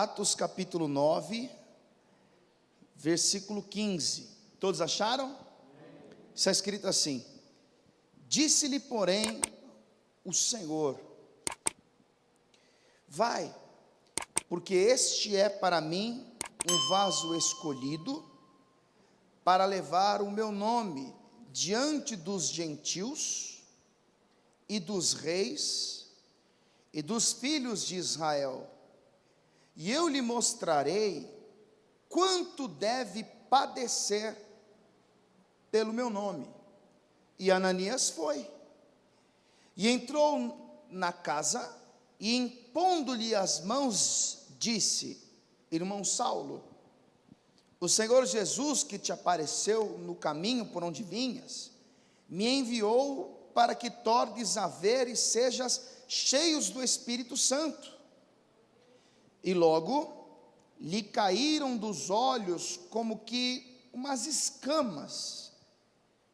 Atos capítulo 9, versículo 15. Todos acharam? Está escrito assim: disse-lhe, porém, o Senhor: vai, porque este é para mim um vaso escolhido, para levar o meu nome diante dos gentios e dos reis e dos filhos de Israel, e eu lhe mostrarei quanto deve padecer pelo meu nome. E Ananias foi, e entrou na casa, e impondo-lhe as mãos, disse: irmão Saulo, o Senhor Jesus, que te apareceu no caminho por onde vinhas, me enviou para que tornes a ver e sejas cheios do Espírito Santo. E logo lhe caíram dos olhos como que umas escamas,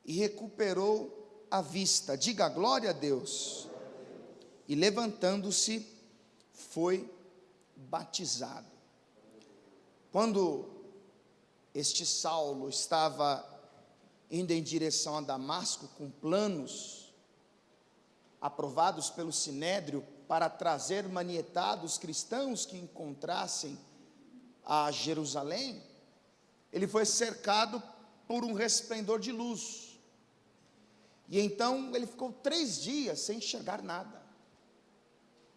e recuperou a vista. Diga glória a Deus. E levantando-se, foi batizado. Quando este Saulo estava indo em direção a Damasco com planos aprovados pelo Sinédrio para trazer manietados cristãos que encontrassem a Jerusalém, ele foi cercado por um resplendor de luz. E então ele ficou 3 dias sem enxergar nada.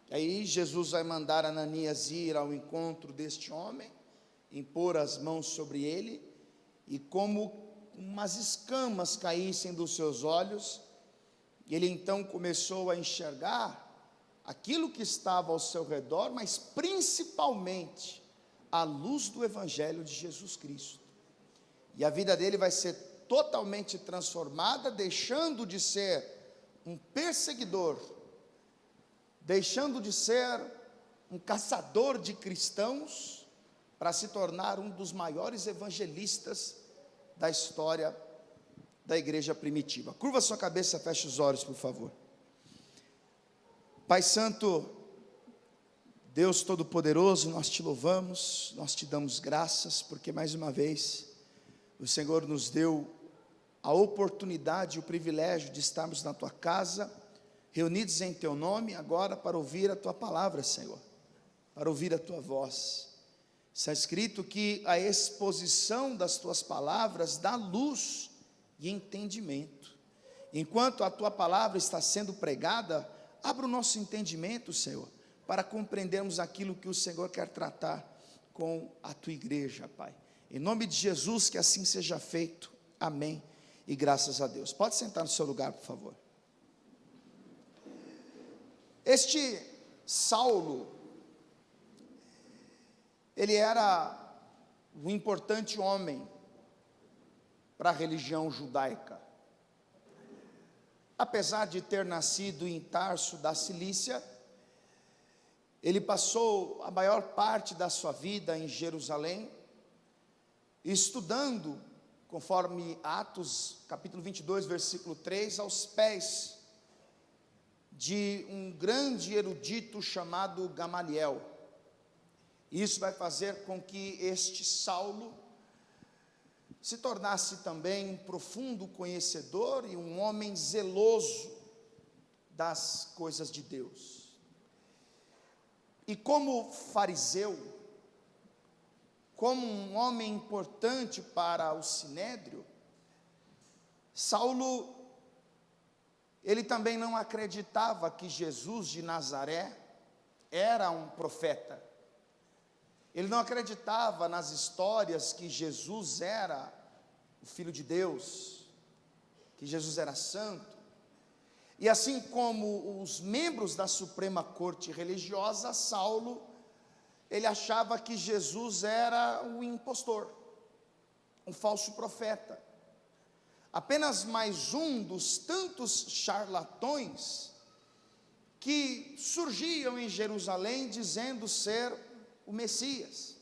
Aí Jesus vai mandar Ananias ir ao encontro deste homem, impor as mãos sobre ele, e como umas escamas caíssem dos seus olhos, ele então começou a enxergar aquilo que estava ao seu redor, mas principalmente a luz do Evangelho de Jesus Cristo. E a vida dele vai ser totalmente transformada, deixando de ser um perseguidor, deixando de ser um caçador de cristãos, para se tornar um dos maiores evangelistas da história da igreja primitiva. Curva sua cabeça, feche os olhos, por favor. Pai Santo, Deus Todo-Poderoso, nós te louvamos, nós te damos graças, porque mais uma vez o Senhor nos deu a oportunidade e o privilégio de estarmos na tua casa, reunidos em teu nome, agora para ouvir a tua palavra, Senhor, para ouvir a tua voz. Está escrito que a exposição das tuas palavras dá luz e entendimento. Enquanto a tua palavra está sendo pregada, abra o nosso entendimento, Senhor, para compreendermos aquilo que o Senhor quer tratar com a tua igreja, Pai. Em nome de Jesus, que assim seja feito. Amém. E graças a Deus. Pode sentar no seu lugar, por favor. Este Saulo, ele era um importante homem para a religião judaica. Apesar de ter nascido em Tarso da Cilícia, ele passou a maior parte da sua vida em Jerusalém, estudando, conforme Atos, capítulo 22, versículo 3, aos pés de um grande erudito chamado Gamaliel. Isso vai fazer com que este Saulo se tornasse também um profundo conhecedor e um homem zeloso das coisas de Deus. E como fariseu, como um homem importante para o Sinédrio, Saulo, ele também não acreditava que Jesus de Nazaré era um profeta. Ele não acreditava nas histórias que Jesus era o Filho de Deus, que Jesus era santo. E assim como os membros da Suprema Corte Religiosa, Saulo, ele achava que Jesus era um impostor, um falso profeta, apenas mais um dos tantos charlatões que surgiam em Jerusalém dizendo ser o Messias.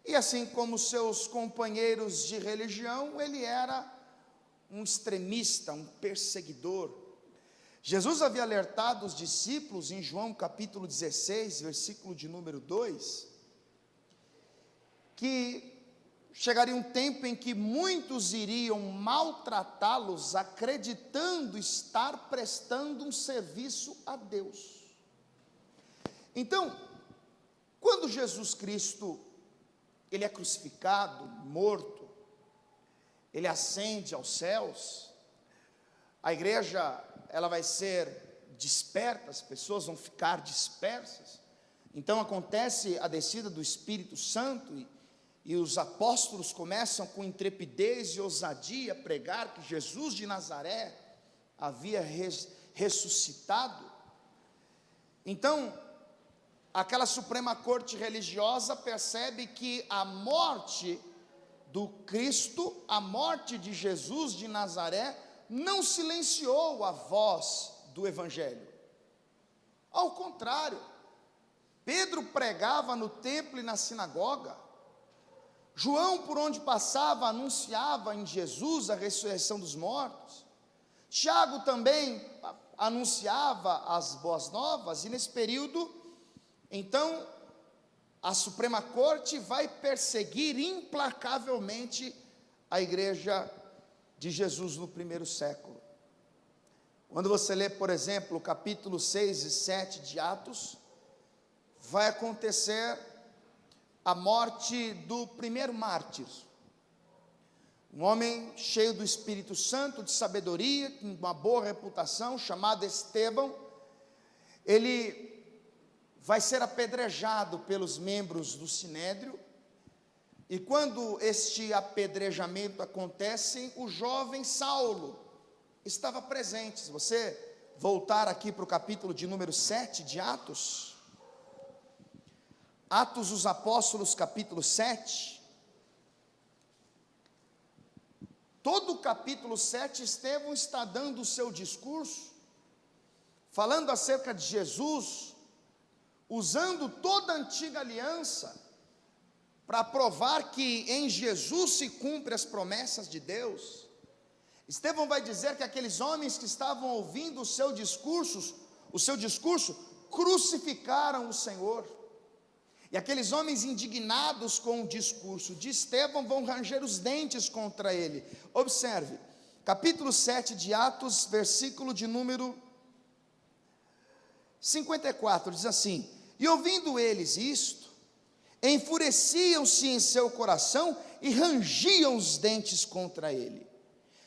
E assim como seus companheiros de religião, ele era um extremista, um perseguidor. Jesus havia alertado os discípulos em João capítulo 16, versículo de número 2, que chegaria um tempo em que muitos iriam maltratá-los, acreditando estar prestando um serviço a Deus. Então, quando Jesus Cristo, ele é crucificado, morto, ele ascende aos céus, a igreja, ela vai ser desperta, as pessoas vão ficar dispersas. Então acontece a descida do Espírito Santo e os apóstolos começam com intrepidez e ousadia a pregar que Jesus de Nazaré havia ressuscitado. Então, aquela Suprema Corte religiosa percebe que a morte do Cristo, a morte de Jesus de Nazaré, não silenciou a voz do Evangelho. Ao contrário, Pedro pregava no templo e na sinagoga, João, por onde passava, anunciava em Jesus a ressurreição dos mortos, Tiago também anunciava as boas novas, e nesse período, então, a Suprema Corte vai perseguir implacavelmente a igreja de Jesus no primeiro século. Quando você lê, por exemplo, o capítulo 6 e 7 de Atos, vai acontecer a morte do primeiro mártir, um homem cheio do Espírito Santo, de sabedoria, com uma boa reputação, chamado Estevão. Ele vai ser apedrejado pelos membros do Sinédrio, e quando este apedrejamento acontece, o jovem Saulo estava presente. Se você voltar aqui para o capítulo de número 7 de Atos, Atos dos Apóstolos, capítulo 7, todo o capítulo 7, Estevão está dando o seu discurso, falando acerca de Jesus, usando toda a antiga aliança, para provar que em Jesus se cumprem as promessas de Deus. Estevão vai dizer que aqueles homens que estavam ouvindo o seu discurso, crucificaram o Senhor. E aqueles homens indignados com o discurso de Estevão vão ranger os dentes contra ele. Observe, capítulo 7 de Atos, versículo de número 54, diz assim: e ouvindo eles isto, enfureciam-se em seu coração e rangiam os dentes contra ele.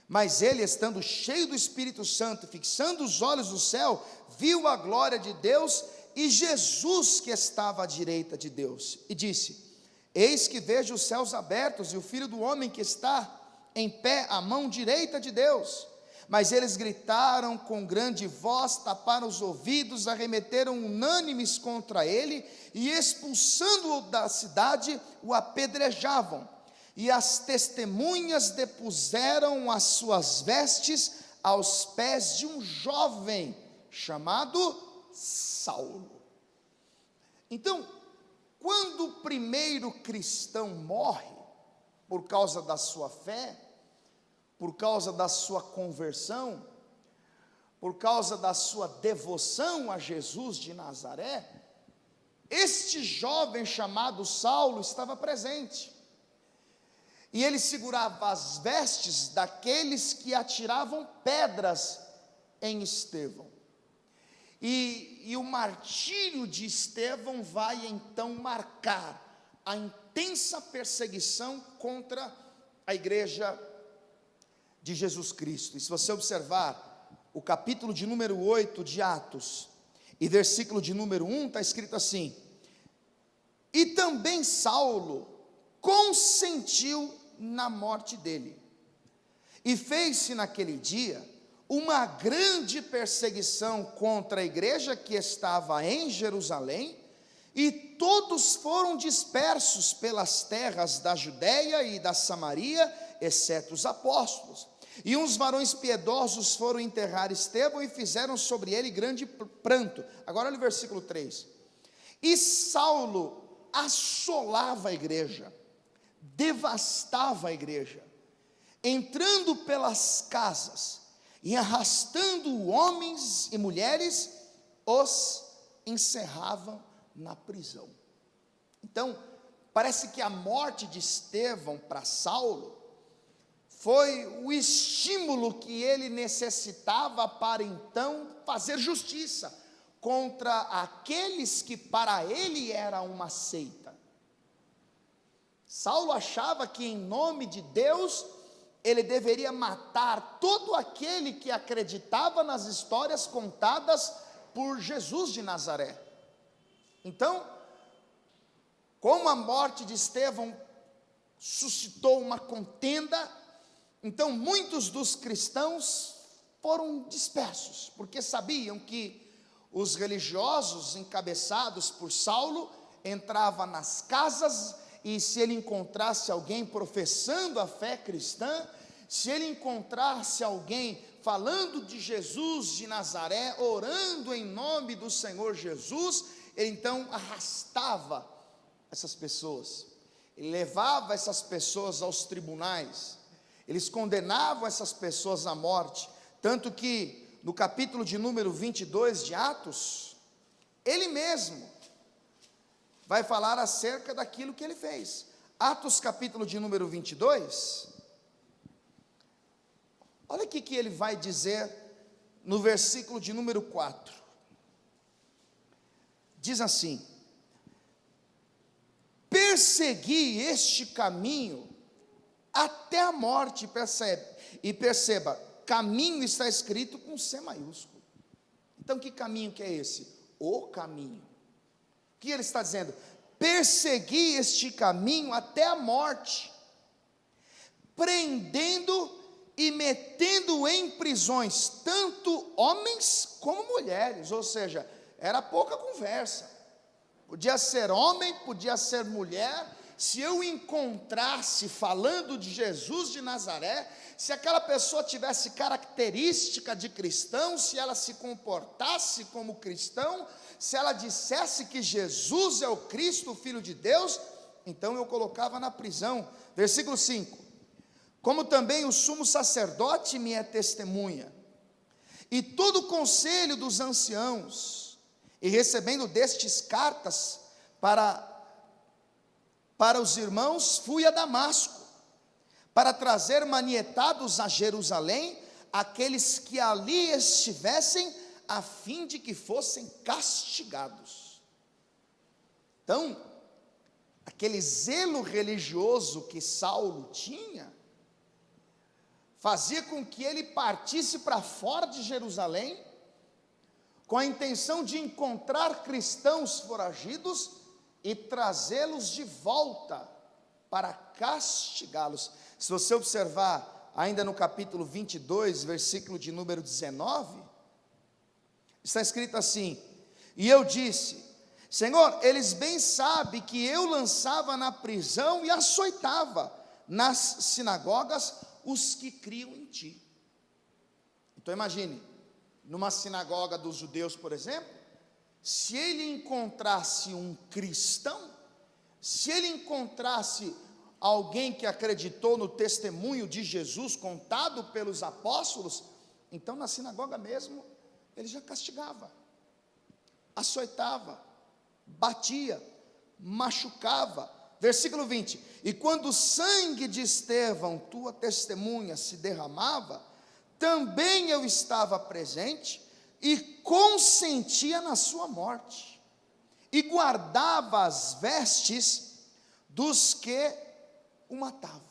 Mas ele, estando cheio do Espírito Santo, fixando os olhos no céu, viu a glória de Deus e Jesus que estava à direita de Deus, e disse: eis que vejo os céus abertos e o Filho do homem que está em pé à mão direita de Deus. Mas eles gritaram com grande voz, taparam os ouvidos, arremeteram unânimes contra ele, e expulsando-o da cidade, o apedrejavam. E as testemunhas depuseram as suas vestes aos pés de um jovem chamado Saulo. Então, quando o primeiro cristão morre, por causa da sua fé, por causa da sua conversão, por causa da sua devoção a Jesus de Nazaré, este jovem chamado Saulo estava presente, e ele segurava as vestes daqueles que atiravam pedras em Estevão. E o martírio de Estevão vai então marcar a intensa perseguição contra a igreja de Jesus Cristo. E se você observar o capítulo de número 8 de Atos, e versículo de número 1, está escrito assim: e também Saulo consentiu na morte dele, e fez-se naquele dia uma grande perseguição contra a igreja que estava em Jerusalém, e todos foram dispersos pelas terras da Judéia e da Samaria, exceto os apóstolos. E uns varões piedosos foram enterrar Estevão e fizeram sobre ele grande pranto. Agora olha o versículo 3. E Saulo assolava a igreja, devastava a igreja, entrando pelas casas e arrastando homens e mulheres, os encerravam na prisão. Então, Parece que a morte de Estevão para Saulo foi o estímulo que ele necessitava para então fazer justiça contra aqueles que para ele era uma seita. Saulo achava que em nome de Deus ele deveria matar todo aquele que acreditava nas histórias contadas por Jesus de Nazaré. Então, como a morte de Estevão suscitou uma contenda, então muitos dos cristãos foram dispersos, porque sabiam que os religiosos encabeçados por Saulo entravam nas casas e se ele encontrasse alguém professando a fé cristã, se ele encontrasse alguém falando de Jesus de Nazaré, orando em nome do Senhor Jesus, ele então arrastava essas pessoas, ele levava essas pessoas aos tribunais, eles condenavam essas pessoas à morte, tanto que no capítulo de número 22 de Atos, ele mesmo vai falar acerca daquilo que ele fez. Atos capítulo de número 22, olha o que ele vai dizer no versículo de número 4, diz assim: persegui este caminho até a morte, perceba, caminho está escrito com C maiúsculo. Então que caminho que é esse? O caminho. O que ele está dizendo? Persegui este caminho até a morte, prendendo e metendo em prisões, tanto homens como mulheres, ou seja, era pouca conversa, podia ser homem, podia ser mulher. Se eu encontrasse falando de Jesus de Nazaré, se aquela pessoa tivesse característica de cristão, se ela se comportasse como cristão, se ela dissesse que Jesus é o Cristo, o Filho de Deus, então eu colocava na prisão. Versículo 5: como também o sumo sacerdote me é testemunha, e todo o conselho dos anciãos, e recebendo destes cartas para os irmãos, fui a Damasco, para trazer manietados a Jerusalém aqueles que ali estivessem, a fim de que fossem castigados. Então, aquele zelo religioso que Saulo tinha, fazia com que ele partisse para fora de Jerusalém, com a intenção de encontrar cristãos foragidos e trazê-los de volta para castigá-los. Se você observar ainda no capítulo 22, versículo de número 19, está escrito assim: e eu disse: Senhor, eles bem sabem que eu lançava na prisão e açoitava nas sinagogas os que criam em ti. Então imagine, numa sinagoga dos judeus, por exemplo, se ele encontrasse um cristão, se ele encontrasse alguém que acreditou no testemunho de Jesus contado pelos apóstolos, então na sinagoga mesmo, ele já castigava, açoitava, batia, machucava. Versículo 20: e quando o sangue de Estevão, tua testemunha, se derramava, também eu estava presente e consentia na sua morte, e guardava as vestes dos que o matavam.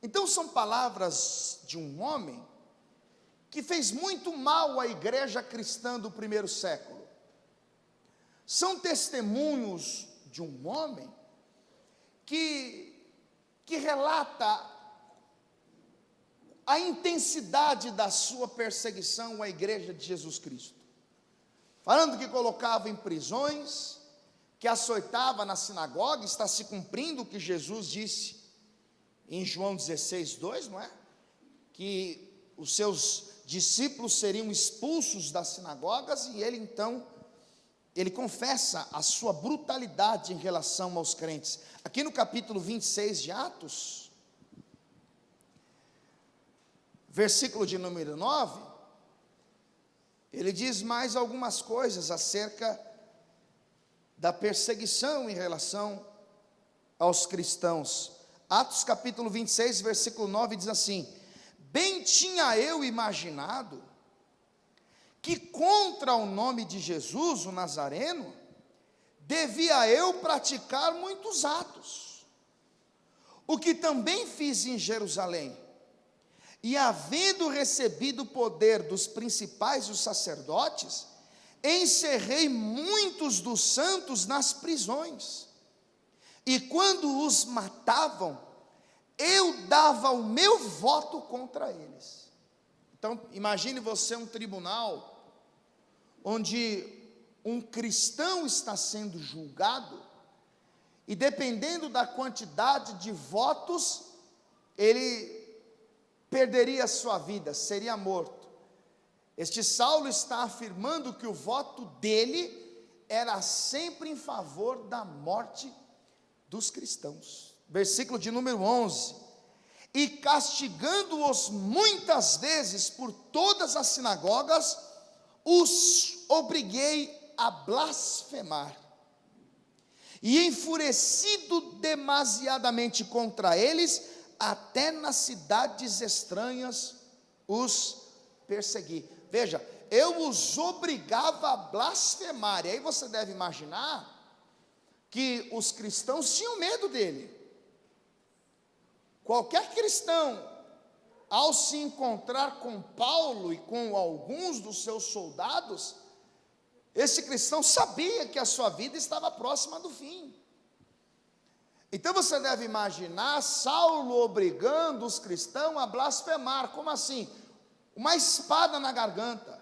Então são palavras de um homem que fez muito mal à igreja cristã do primeiro século. São testemunhos de um homem que relata a intensidade da sua perseguição à igreja de Jesus Cristo, falando que colocava em prisões, que açoitava na sinagoga. Está se cumprindo o que Jesus disse em João 16:2, não é? Que os seus discípulos seriam expulsos das sinagogas, e ele então, ele confessa a sua brutalidade em relação aos crentes. Aqui no capítulo 26 de Atos, versículo de número 9, ele diz mais algumas coisas acerca da perseguição em relação aos cristãos. Atos capítulo 26, versículo 9 diz assim: bem tinha eu imaginado que contra o nome de Jesus, o Nazareno, devia eu praticar muitos atos, o que também fiz em Jerusalém. E havendo recebido o poder dos principais e os sacerdotes, encerrei muitos dos santos nas prisões, e quando os matavam, eu dava o meu voto contra eles. Então, imagine você um tribunal, onde um cristão está sendo julgado, e dependendo da quantidade de votos, ele perderia a sua vida, seria morto. Este Saulo está afirmando que o voto dele era sempre em favor da morte dos cristãos. Versículo de número 11: e castigando-os muitas vezes por todas as sinagogas, os obriguei a blasfemar, e enfurecido demasiadamente contra eles, até nas cidades estranhas os persegui. Veja, eu os obrigava a blasfemar. E aí você deve imaginar que os cristãos tinham medo dele. Qualquer cristão, ao se encontrar com Paulo e com alguns dos seus soldados, esse cristão sabia que a sua vida estava próxima do fim. Então você deve imaginar Saulo obrigando os cristãos a blasfemar. Como assim? Uma espada na garganta,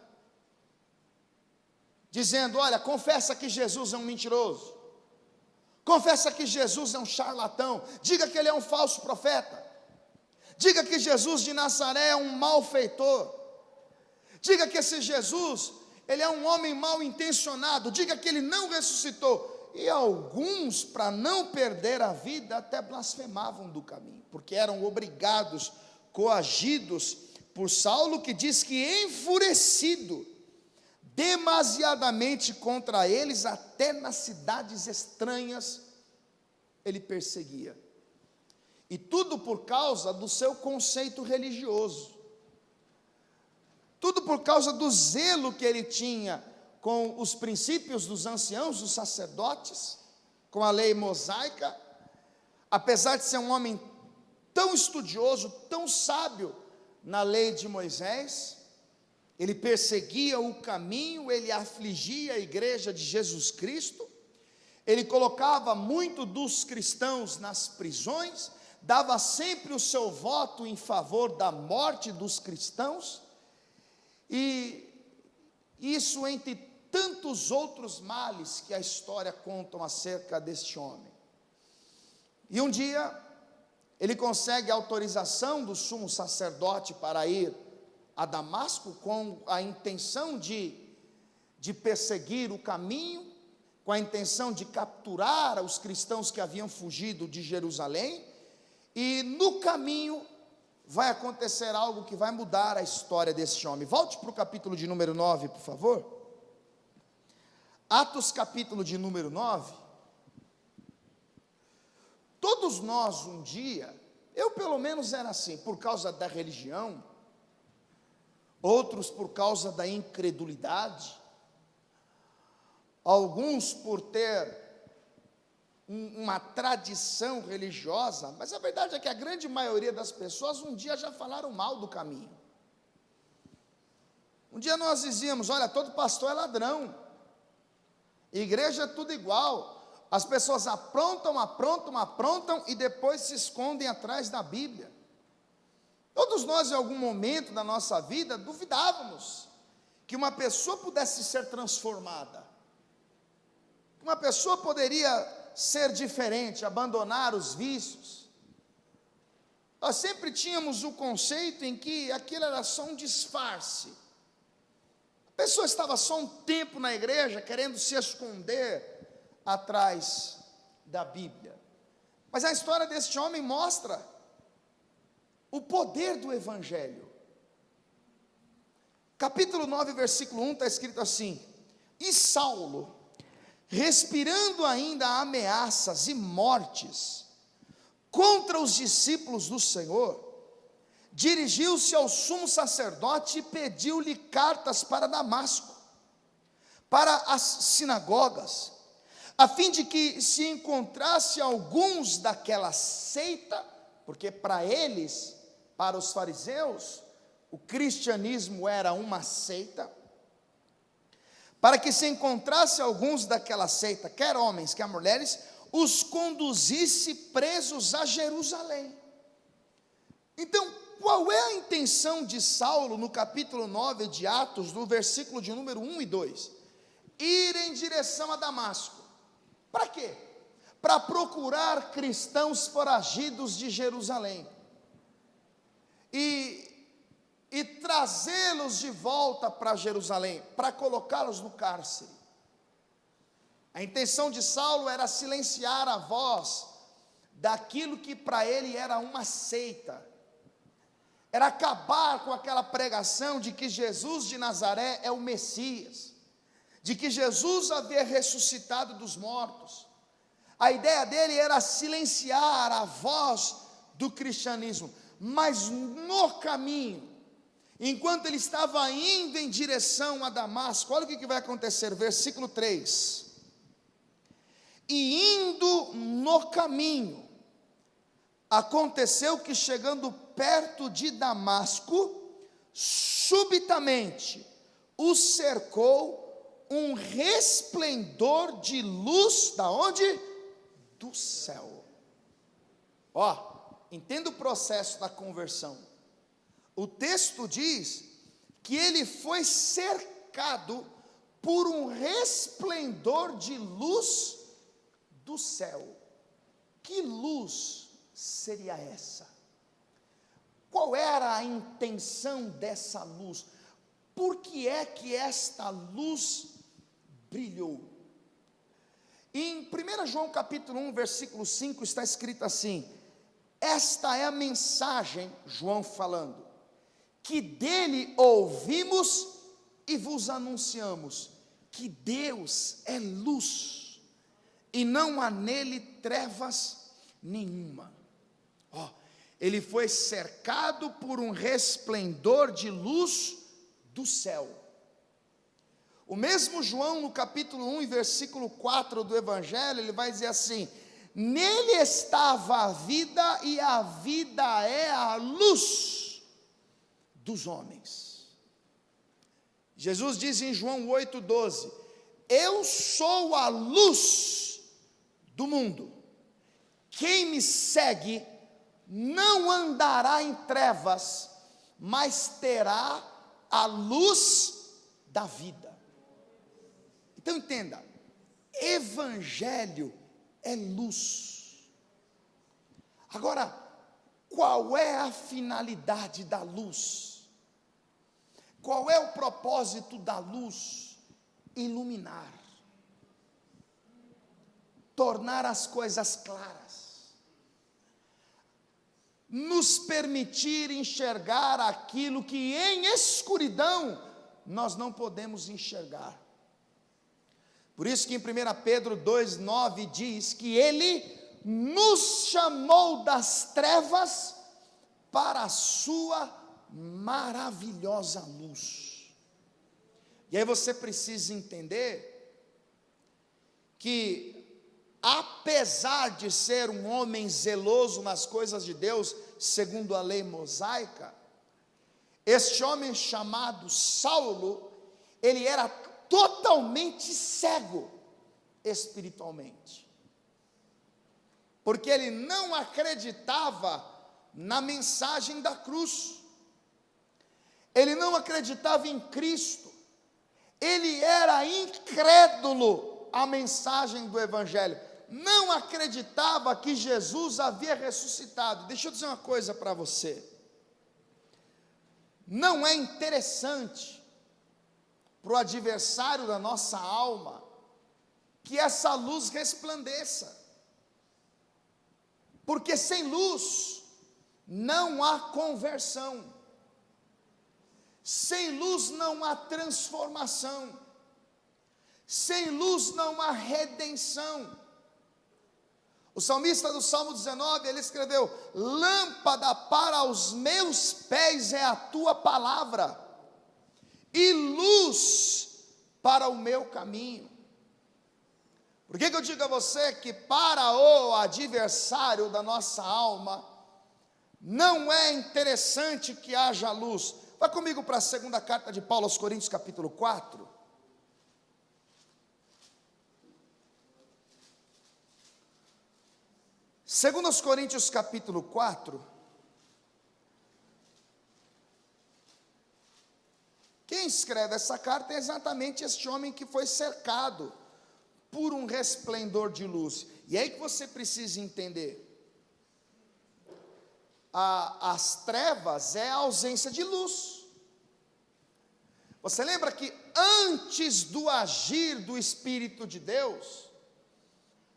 dizendo: olha, confessa que Jesus é um mentiroso, confessa que Jesus é um charlatão, diga que ele é um falso profeta, diga que Jesus de Nazaré é um malfeitor, diga que esse Jesus, ele é um homem mal intencionado, diga que ele não ressuscitou. E alguns, para não perder a vida, até blasfemavam do caminho, porque eram obrigados, coagidos por Saulo, que diz que enfurecido demasiadamente contra eles, até nas cidades estranhas ele perseguia. E tudo por causa do seu conceito religioso, tudo por causa do zelo que ele tinha com os princípios dos anciãos, dos sacerdotes, com a lei mosaica. Apesar de ser um homem tão estudioso, tão sábio na lei de Moisés, ele perseguia o caminho, ele afligia a igreja de Jesus Cristo, ele colocava muito dos cristãos nas prisões, dava sempre o seu voto em favor da morte dos cristãos, e isso entre tantos outros males que a história conta acerca deste homem. E um dia, ele consegue a autorização do sumo sacerdote para ir a Damasco, com a intenção de perseguir o caminho, com a intenção de capturar os cristãos que haviam fugido de Jerusalém, e no caminho vai acontecer algo que vai mudar a história desse homem. Volte para o capítulo de número 9, por favor. Atos capítulo de número 9. Todos nós um dia, eu pelo menos era assim, por causa da religião, outros por causa da incredulidade, alguns por ter uma tradição religiosa, mas a verdade é que a grande maioria das pessoas um dia já falaram mal do caminho. Um dia nós dizíamos: olha, todo pastor é ladrão, igreja é tudo igual, as pessoas aprontam e depois se escondem atrás da Bíblia. Todos nós em algum momento da nossa vida duvidávamos que uma pessoa pudesse ser transformada, que uma pessoa poderia ser diferente, abandonar os vícios. Nós sempre tínhamos o conceito em que aquilo era só um disfarce. A pessoa estava só um tempo na igreja, querendo se esconder atrás da Bíblia. Mas a história deste homem mostra o poder do Evangelho. Capítulo 9, versículo 1, está escrito assim: e Saulo, respirando ainda ameaças e mortes, contra os discípulos do Senhor, dirigiu-se ao sumo sacerdote e pediu-lhe cartas para Damasco, para as sinagogas, a fim de que se encontrasse alguns daquela seita, porque para eles, para os fariseus, o cristianismo era uma seita, para que se encontrasse alguns daquela seita, quer homens, quer mulheres, os conduzisse presos a Jerusalém. Então, qual é a intenção de Saulo no capítulo 9 de Atos, no versículo de número 1 e 2? Ir em direção a Damasco. Para quê? Para procurar cristãos foragidos de Jerusalém e trazê-los de volta para Jerusalém, para colocá-los no cárcere. A intenção de Saulo era silenciar a voz daquilo que para ele era uma seita, era acabar com aquela pregação de que Jesus de Nazaré é o Messias, de que Jesus havia ressuscitado dos mortos. A ideia dele era silenciar a voz do cristianismo, mas no caminho, enquanto ele estava indo em direção a Damasco, olha o que vai acontecer, versículo 3, e indo no caminho, aconteceu que chegando perto de Damasco, subitamente o cercou um resplendor de luz, da onde? Do céu. Entenda o processo da conversão. O texto diz que ele foi cercado por um resplendor de luz do céu. Que luz seria essa? Qual era a intenção dessa luz? Por que é que esta luz brilhou? Em 1 João capítulo 1, versículo 5, está escrito assim: esta é a mensagem, João falando, que dele ouvimos e vos anunciamos, que Deus é luz, e não há nele trevas nenhuma. Ele foi cercado por um resplendor de luz do céu. O mesmo João, no capítulo 1, versículo 4 do Evangelho, ele vai dizer assim: nele estava a vida, e a vida é a luz dos homens. Jesus diz em João 8,12: eu sou a luz do mundo, quem me segue não andará em trevas, mas terá a luz da vida. Então entenda, evangelho é luz. Agora, qual é a finalidade da luz? Qual é o propósito da luz? Iluminar, tornar as coisas claras, nos permitir enxergar aquilo que em escuridão nós não podemos enxergar. Por isso que em 1 Pedro 2,9 diz que ele nos chamou das trevas para a sua maravilhosa luz. E aí você precisa entender que, apesar de ser um homem zeloso nas coisas de Deus, segundo a lei mosaica, este homem chamado Saulo, ele era totalmente cego espiritualmente, porque ele não acreditava na mensagem da cruz, ele não acreditava em Cristo, ele era incrédulo à mensagem do Evangelho, não acreditava que Jesus havia ressuscitado. Deixa eu dizer uma coisa para você, não é interessante para o adversário da nossa alma que essa luz resplandeça, porque sem luz não há conversão, sem luz não há transformação, sem luz não há redenção. O salmista do Salmo 19, ele escreveu: lâmpada para os meus pés é a tua palavra, e luz para o meu caminho. Por que eu digo a você que para o adversário da nossa alma, não é interessante que haja luz? Vá comigo para a segunda carta de Paulo aos Coríntios, capítulo 4. Segundo aos Coríntios, capítulo 4. Quem escreve essa carta é exatamente este homem que foi cercado por um resplendor de luz. E é aí que você precisa entender. As trevas é a ausência de luz. Você lembra que antes do agir do Espírito de Deus,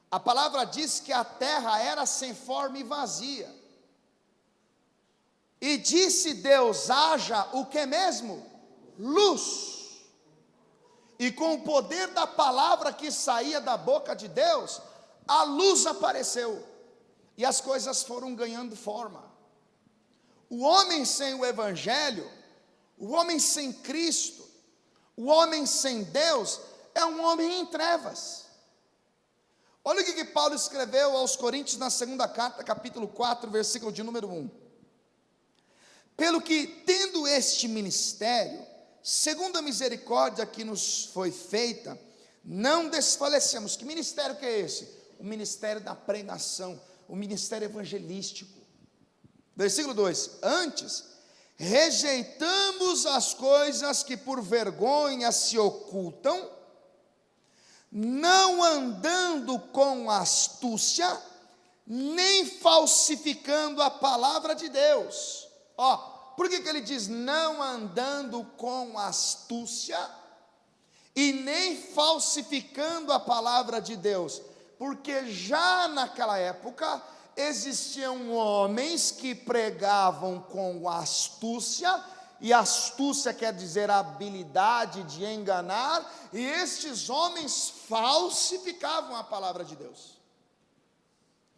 a palavra diz que a terra era sem forma e vazia. E disse Deus: haja o que mesmo? Luz. E com o poder da palavra que saía da boca de Deus, a luz apareceu. E as coisas foram ganhando forma. O homem sem o Evangelho, o homem sem Cristo, o homem sem Deus, é um homem em trevas. Olha o que Paulo escreveu aos Coríntios na segunda carta, capítulo 4, versículo de número 1. Pelo que, tendo este ministério, segundo a misericórdia que nos foi feita, não desfalecemos. Que ministério que é esse? O ministério da pregação, o ministério evangelístico. Versículo 2: antes, rejeitamos as coisas que por vergonha se ocultam, não andando com astúcia, nem falsificando a palavra de Deus. Por que ele diz não andando com astúcia e nem falsificando a palavra de Deus? Porque já naquela época existiam homens que pregavam com astúcia, e astúcia quer dizer a habilidade de enganar, e estes homens falsificavam a palavra de Deus.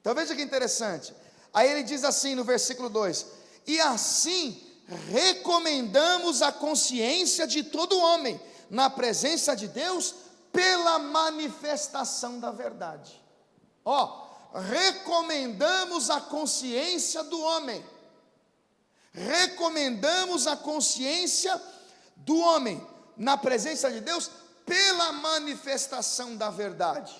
Então veja que interessante, aí ele diz assim no versículo 2: e assim recomendamos a consciência de todo homem, na presença de Deus, pela manifestação da verdade. Recomendamos a consciência do homem, recomendamos a consciência do homem, na presença de Deus, pela manifestação da verdade.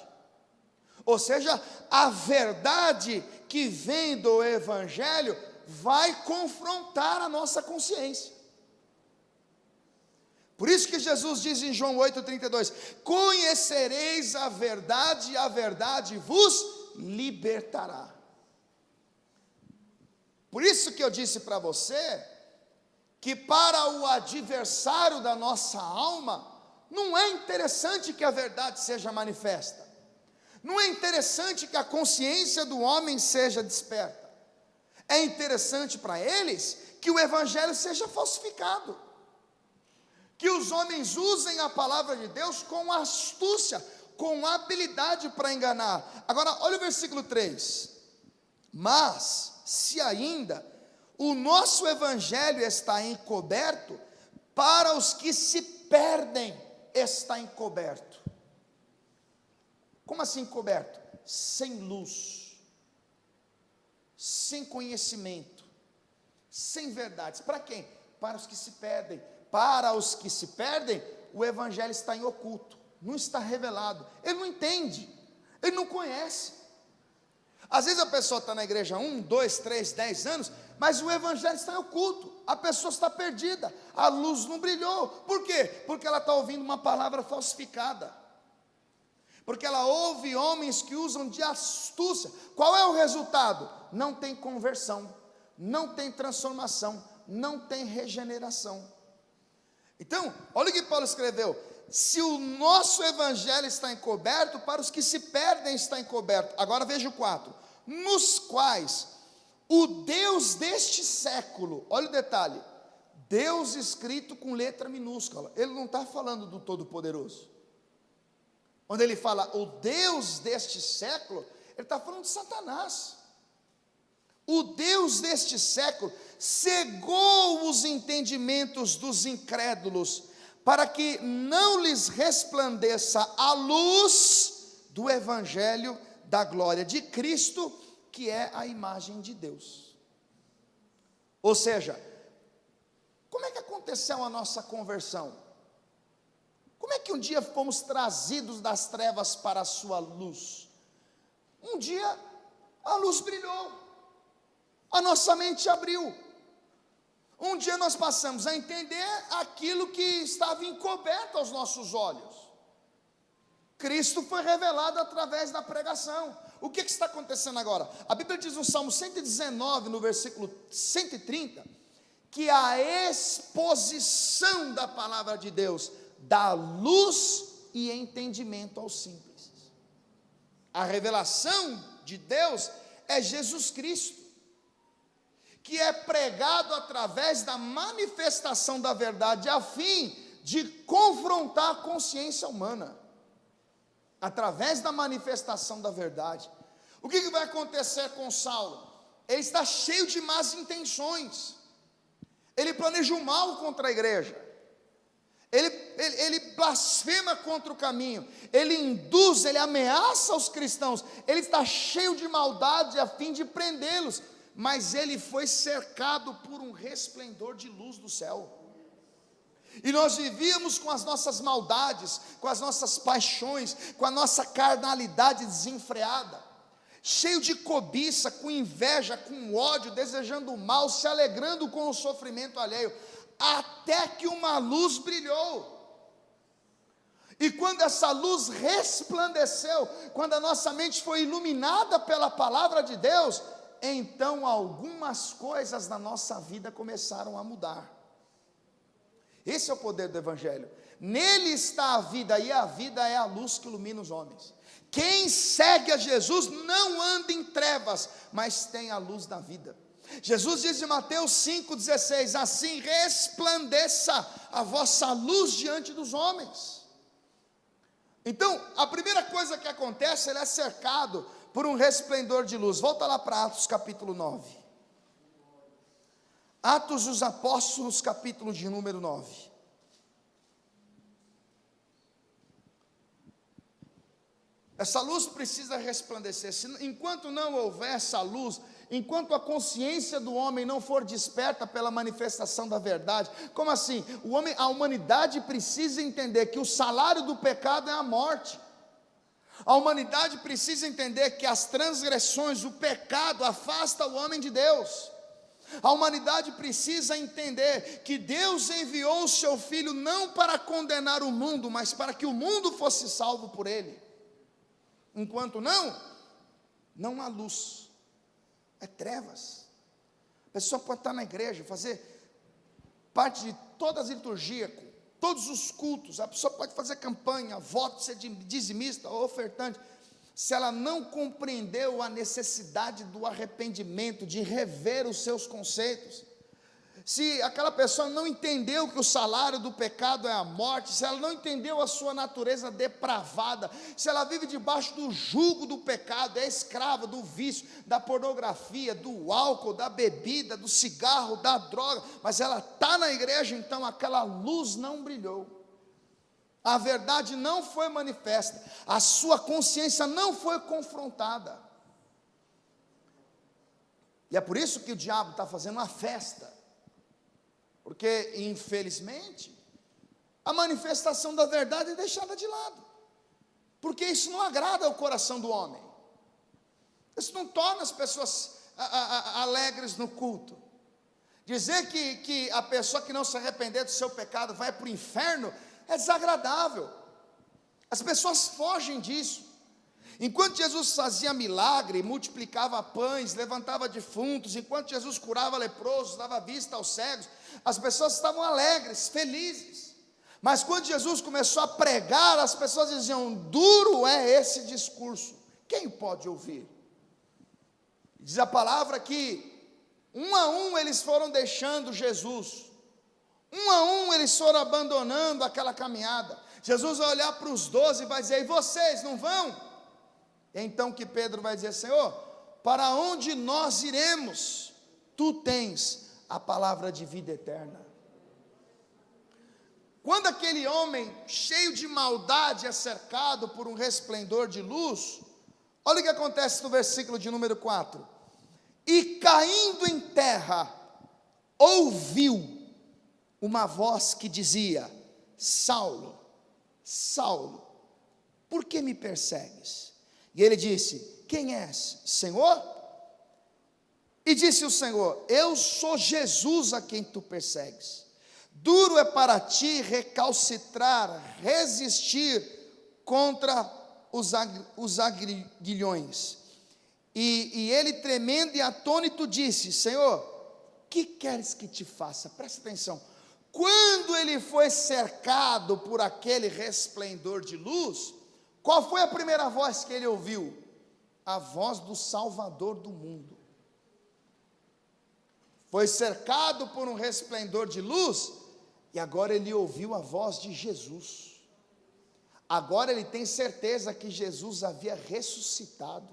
Ou seja, a verdade que vem do Evangelho vai confrontar a nossa consciência. Por isso que Jesus diz em João 8,32: conhecereis a verdade e a verdade vos libertará. Por isso que eu disse para você, que para o adversário da nossa alma, não é interessante que a verdade seja manifesta, não é interessante que a consciência do homem seja desperta. É interessante para eles que o Evangelho seja falsificado, que os homens usem a palavra de Deus com astúcia, com habilidade para enganar. Agora, olha o versículo 3. Mas, se ainda o nosso Evangelho está encoberto, para os que se perdem, está encoberto. Como assim encoberto? Sem luz, sem conhecimento, sem verdades. Para quem? Para os que se perdem. Para os que se perdem, o Evangelho está em oculto, não está revelado. Ele não entende, ele não conhece. Às vezes a pessoa está na igreja 1, 2, 3, 10 anos, mas o Evangelho está em oculto, a pessoa está perdida, a luz não brilhou. Por quê? Porque ela está ouvindo uma palavra falsificada, porque ela ouve homens que usam de astúcia. Qual é o resultado? Não tem conversão, não tem transformação, não tem regeneração. Então, olha o que Paulo escreveu: se o nosso Evangelho está encoberto, para os que se perdem está encoberto. Agora veja o 4: nos quais o Deus deste século, olha o detalhe, Deus escrito com letra minúscula, ele não está falando do Todo-Poderoso. Quando ele fala o Deus deste século, Ele está falando de Satanás. O Deus deste século cegou os entendimentos dos incrédulos, para que não lhes resplandeça a luz do evangelho da glória de Cristo, que é a imagem de Deus. Ou seja, como é que aconteceu a nossa conversão? Como é que um dia fomos trazidos das trevas para a sua luz? Um dia a luz brilhou, a nossa mente abriu. Um dia nós passamos a entender aquilo que estava encoberto aos nossos olhos. Cristo foi revelado através da pregação. O que está acontecendo agora? A Bíblia diz no Salmo 119, no versículo 130, que a exposição da palavra de Deus dá luz e entendimento aos simples. A revelação de Deus é Jesus Cristo, que é pregado através da manifestação da verdade, a fim de confrontar a consciência humana, através da manifestação da verdade. O que vai acontecer com Saulo? Ele está cheio de más intenções, ele planeja o mal contra a igreja, ele blasfema contra o caminho, ele induz, ele ameaça os cristãos, ele está cheio de maldade a fim de prendê-los, mas ele foi cercado por um resplendor de luz do céu. E nós vivíamos com as nossas maldades, com as nossas paixões, com a nossa carnalidade desenfreada, cheio de cobiça, com inveja, com ódio, desejando o mal, se alegrando com o sofrimento alheio, até que uma luz brilhou. E quando essa luz resplandeceu, quando a nossa mente foi iluminada pela palavra de Deus, então algumas coisas na nossa vida começaram a mudar. Esse é o poder do evangelho. Nele está a vida, e a vida é a luz que ilumina os homens. Quem segue a Jesus não anda em trevas, mas tem a luz da vida. Jesus diz em Mateus 5,16: assim resplandeça a vossa luz diante dos homens. Então, a primeira coisa que acontece, ele é cercado por um resplendor de luz. Volta lá para Atos capítulo 9. Atos dos Apóstolos, capítulo de número 9. Essa luz precisa resplandecer. Enquanto não houver essa luz, enquanto a consciência do homem não for desperta pela manifestação da verdade, como assim? A humanidade precisa entender que o salário do pecado é a morte. A humanidade precisa entender que as transgressões, o pecado, afasta o homem de Deus. A humanidade precisa entender que Deus enviou o seu Filho não para condenar o mundo, mas para que o mundo fosse salvo por ele. Enquanto não há luz, é trevas. A pessoa pode estar na igreja, fazer parte de todas as liturgias, todos os cultos, a pessoa pode fazer campanha, voto, ser dizimista ou ofertante, se ela não compreendeu a necessidade do arrependimento, de rever os seus conceitos, se aquela pessoa não entendeu que o salário do pecado é a morte, se ela não entendeu a sua natureza depravada, se ela vive debaixo do jugo do pecado, é escrava do vício, da pornografia, do álcool, da bebida, do cigarro, da droga, mas ela está na igreja, então aquela luz não brilhou, a verdade não foi manifesta, a sua consciência não foi confrontada, e é por isso que o diabo está fazendo uma festa, porque, infelizmente, a manifestação da verdade é deixada de lado, porque isso não agrada ao coração do homem, isso não torna as pessoas alegres no culto. Dizer que a pessoa que não se arrepender do seu pecado vai para o inferno é desagradável, as pessoas fogem disso. Enquanto Jesus fazia milagre, multiplicava pães, levantava defuntos, enquanto Jesus curava leprosos, dava vista aos cegos, as pessoas estavam alegres, felizes. Mas quando Jesus começou a pregar, as pessoas diziam: duro é esse discurso, quem pode ouvir? Diz a palavra que um a um eles foram deixando Jesus, um a um eles foram abandonando aquela caminhada. Jesus vai olhar para os 12 e vai dizer: e vocês não vão? É então que Pedro vai dizer: Senhor, para onde nós iremos? Tu tens a palavra de vida eterna. Quando aquele homem cheio de maldade é cercado por um resplendor de luz, olha o que acontece no versículo de número 4. E caindo em terra, ouviu uma voz que dizia: Saulo, Saulo, por que me persegues? E ele disse: quem és, Senhor? E disse o Senhor: eu sou Jesus a quem tu persegues. Duro é para ti recalcitrar, resistir contra os aguilhões. E ele, tremendo e atônito, disse: Senhor, que queres que te faça? Presta atenção. Quando ele foi cercado por aquele resplendor de luz, qual foi a primeira voz que ele ouviu? A voz do Salvador do mundo. Foi cercado por um resplendor de luz, e agora ele ouviu a voz de Jesus. Agora ele tem certeza que Jesus havia ressuscitado.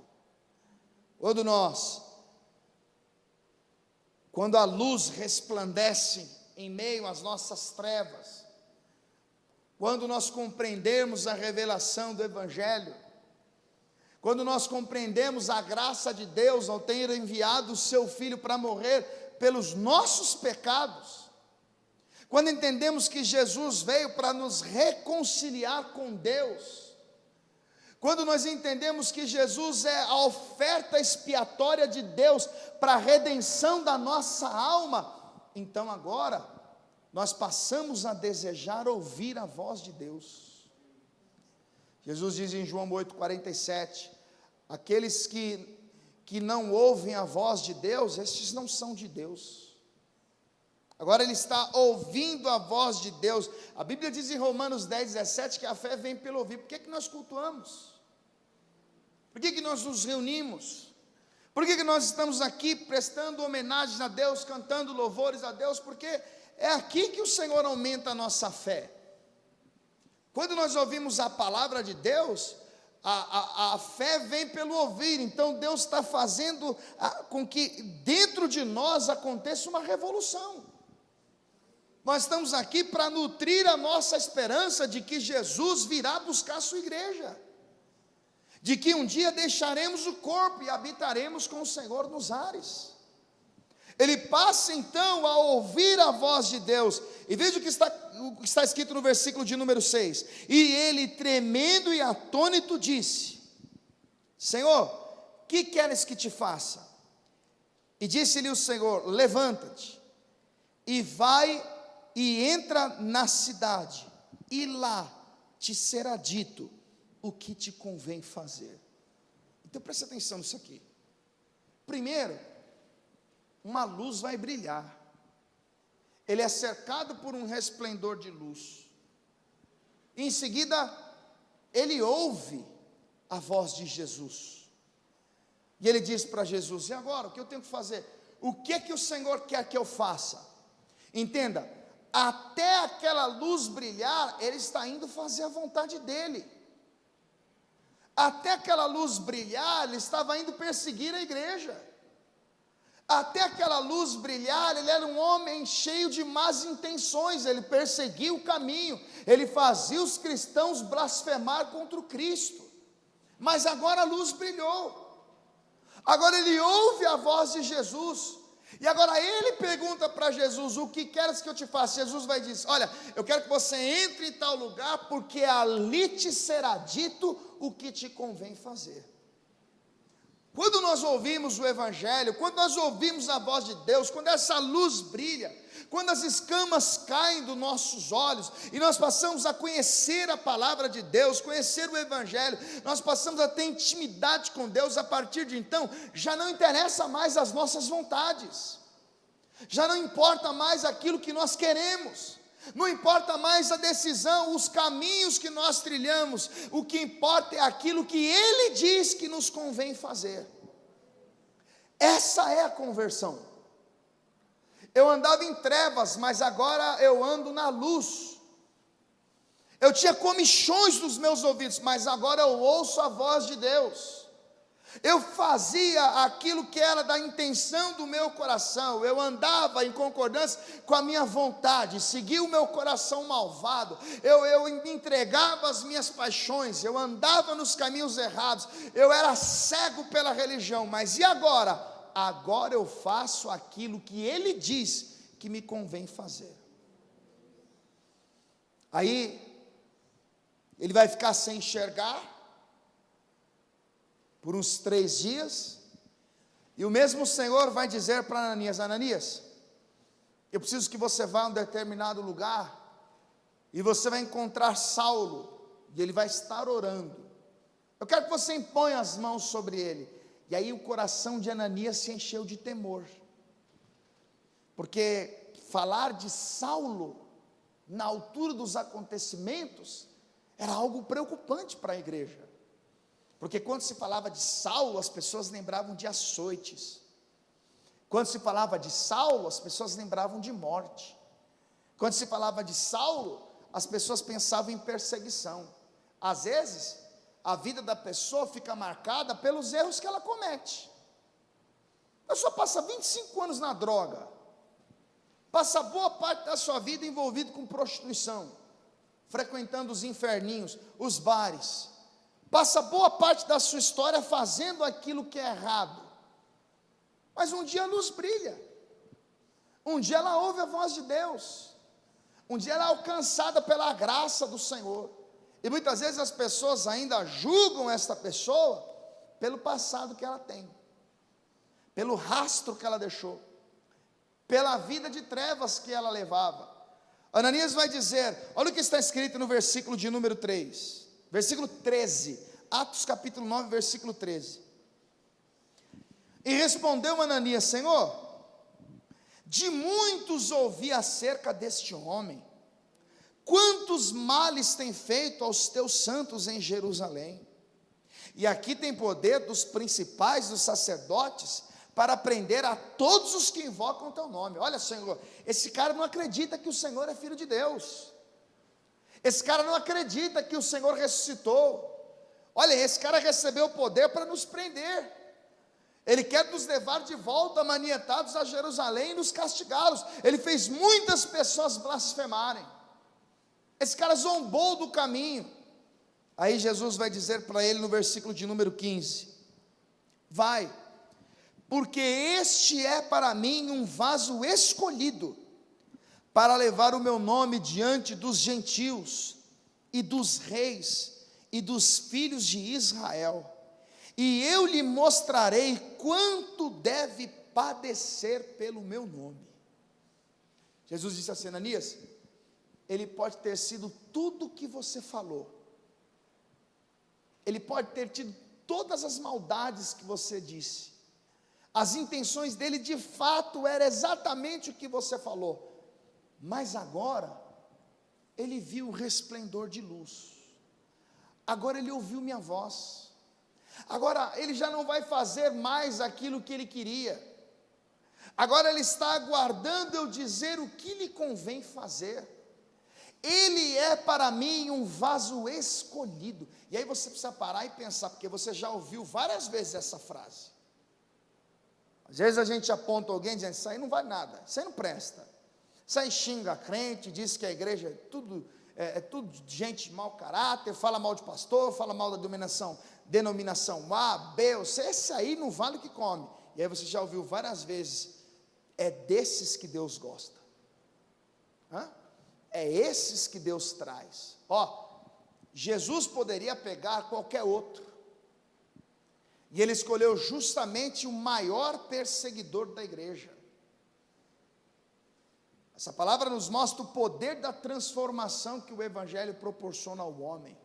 Quando a luz resplandece em meio às nossas trevas, quando nós compreendemos a revelação do Evangelho, quando nós compreendemos a graça de Deus ao ter enviado o seu Filho para morrer pelos nossos pecados, quando entendemos que Jesus veio para nos reconciliar com Deus, quando nós entendemos que Jesus é a oferta expiatória de Deus para a redenção da nossa alma, então agora nós passamos a desejar ouvir a voz de Deus. Jesus diz em João 8,47, aqueles que não ouvem a voz de Deus, estes não são de Deus. Agora ele está ouvindo a voz de Deus. A Bíblia diz em Romanos 10,17 que a fé vem pelo ouvir. Por que nós cultuamos? Por que nós nos reunimos? Por que nós estamos aqui prestando homenagens a Deus, cantando louvores a Deus? Porque é aqui que o Senhor aumenta a nossa fé. Quando nós ouvimos a palavra de Deus, a fé vem pelo ouvir. Então Deus está fazendo com que dentro de nós aconteça uma revolução. Nós estamos aqui para nutrir a nossa esperança de que Jesus virá buscar a sua igreja, de que um dia deixaremos o corpo e habitaremos com o Senhor nos ares. Ele passa então a ouvir a voz de Deus, e veja o que está escrito no versículo de número 6, e ele, tremendo e atônito, disse: Senhor, que queres que te faça? E disse-lhe o Senhor: levanta-te, e vai e entra na cidade, e lá te será dito o que te convém fazer. Então preste atenção nisso aqui. Primeiro, uma luz vai brilhar. Ele é cercado por um resplendor de luz. Em seguida, ele ouve a voz de Jesus. E ele diz para Jesus: e agora, o que eu tenho que fazer? O que é que o Senhor quer que eu faça? Entenda, até aquela luz brilhar, ele está indo fazer a vontade dele. Até aquela luz brilhar, ele estava indo perseguir a igreja. Até aquela luz brilhar, ele era um homem cheio de más intenções, ele perseguia o caminho, ele fazia os cristãos blasfemar contra o Cristo. Mas agora a luz brilhou, agora ele ouve a voz de Jesus, e agora ele pergunta para Jesus: o que queres que eu te faça? Jesus vai dizer: olha, eu quero que você entre em tal lugar, porque ali te será dito o que te convém fazer. Quando nós ouvimos o Evangelho, quando nós ouvimos a voz de Deus, quando essa luz brilha, quando as escamas caem dos nossos olhos, e nós passamos a conhecer a palavra de Deus, conhecer o Evangelho, nós passamos a ter intimidade com Deus, a partir de então, já não interessa mais as nossas vontades, já não importa mais aquilo que nós queremos, não importa mais a decisão, os caminhos que nós trilhamos, o que importa é aquilo que Ele diz que nos convém fazer. Essa é a conversão. Eu andava em trevas, mas agora eu ando na luz. Eu tinha comichões nos meus ouvidos, mas agora eu ouço a voz de Deus. Eu fazia aquilo que era da intenção do meu coração, eu andava em concordância com a minha vontade, seguia o meu coração malvado, eu me entregava às minhas paixões, eu andava nos caminhos errados, eu era cego pela religião, mas e agora? Agora eu faço aquilo que Ele diz que me convém fazer. Aí, ele vai ficar sem enxergar, por uns 3 dias, e o mesmo Senhor vai dizer para Ananias: Ananias, eu preciso que você vá a um determinado lugar, e você vai encontrar Saulo, e ele vai estar orando, eu quero que você imponha as mãos sobre ele. E aí o coração de Ananias se encheu de temor, porque falar de Saulo, na altura dos acontecimentos, era algo preocupante para a igreja, porque quando se falava de Saulo, as pessoas lembravam de açoites. Quando se falava de Saulo, as pessoas lembravam de morte. Quando se falava de Saulo, as pessoas pensavam em perseguição. Às vezes, a vida da pessoa fica marcada pelos erros que ela comete. A pessoa passa 25 anos na droga, passa boa parte da sua vida envolvido com prostituição, frequentando os inferninhos, os bares, passa boa parte da sua história fazendo aquilo que é errado, mas um dia a luz brilha, um dia ela ouve a voz de Deus, um dia ela é alcançada pela graça do Senhor, e muitas vezes as pessoas ainda julgam esta pessoa pelo passado que ela tem, pelo rastro que ela deixou, pela vida de trevas que ela levava. Ananias vai dizer, olha o que está escrito no versículo de número 3, versículo 13, Atos capítulo 9, versículo 13. E respondeu Ananias: Senhor, de muitos ouvi acerca deste homem, quantos males tem feito aos teus santos em Jerusalém, e aqui tem poder dos principais dos sacerdotes, para prender a todos os que invocam o teu nome. Olha, Senhor, esse cara não acredita que o Senhor é filho de Deus, esse cara não acredita que o Senhor ressuscitou. Olha, esse cara recebeu o poder para nos prender, ele quer nos levar de volta manietados a Jerusalém e nos castigá-los. Ele fez muitas pessoas blasfemarem, esse cara zombou do caminho. Aí Jesus vai dizer para ele no versículo de número 15: vai, porque este é para mim um vaso escolhido, para levar o meu nome diante dos gentios, e dos reis, e dos filhos de Israel, e eu lhe mostrarei quanto deve padecer pelo meu nome. Jesus disse assim: Ananias, ele pode ter sido tudo o que você falou, ele pode ter tido todas as maldades que você disse, as intenções dele de fato eram exatamente o que você falou, mas agora ele viu o resplendor de luz, agora ele ouviu minha voz, agora ele já não vai fazer mais aquilo que ele queria, agora ele está aguardando eu dizer o que lhe convém fazer. Ele é para mim um vaso escolhido. E aí você precisa parar e pensar, porque você já ouviu várias vezes essa frase. Às vezes a gente aponta alguém dizendo: isso aí não vale nada, isso aí não presta, isso aí xinga a crente, diz que a igreja é tudo gente de mau caráter, fala mal de pastor, fala mal da denominação A, B ou C, esse aí não vale o que come. E aí você já ouviu várias vezes: é desses que Deus gosta, é esses que Deus traz. Jesus poderia pegar qualquer outro, e ele escolheu justamente o maior perseguidor da igreja. Essa palavra nos mostra o poder da transformação que o evangelho proporciona ao homem.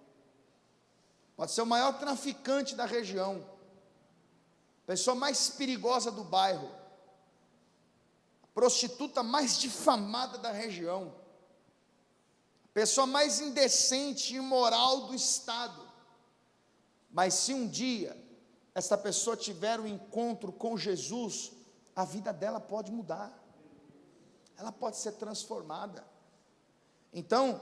Pode ser o maior traficante da região, a pessoa mais perigosa do bairro, a prostituta mais difamada da região, a pessoa mais indecente e imoral do estado, mas se um dia essa pessoa tiver um encontro com Jesus, a vida dela pode mudar, ela pode ser transformada. Então,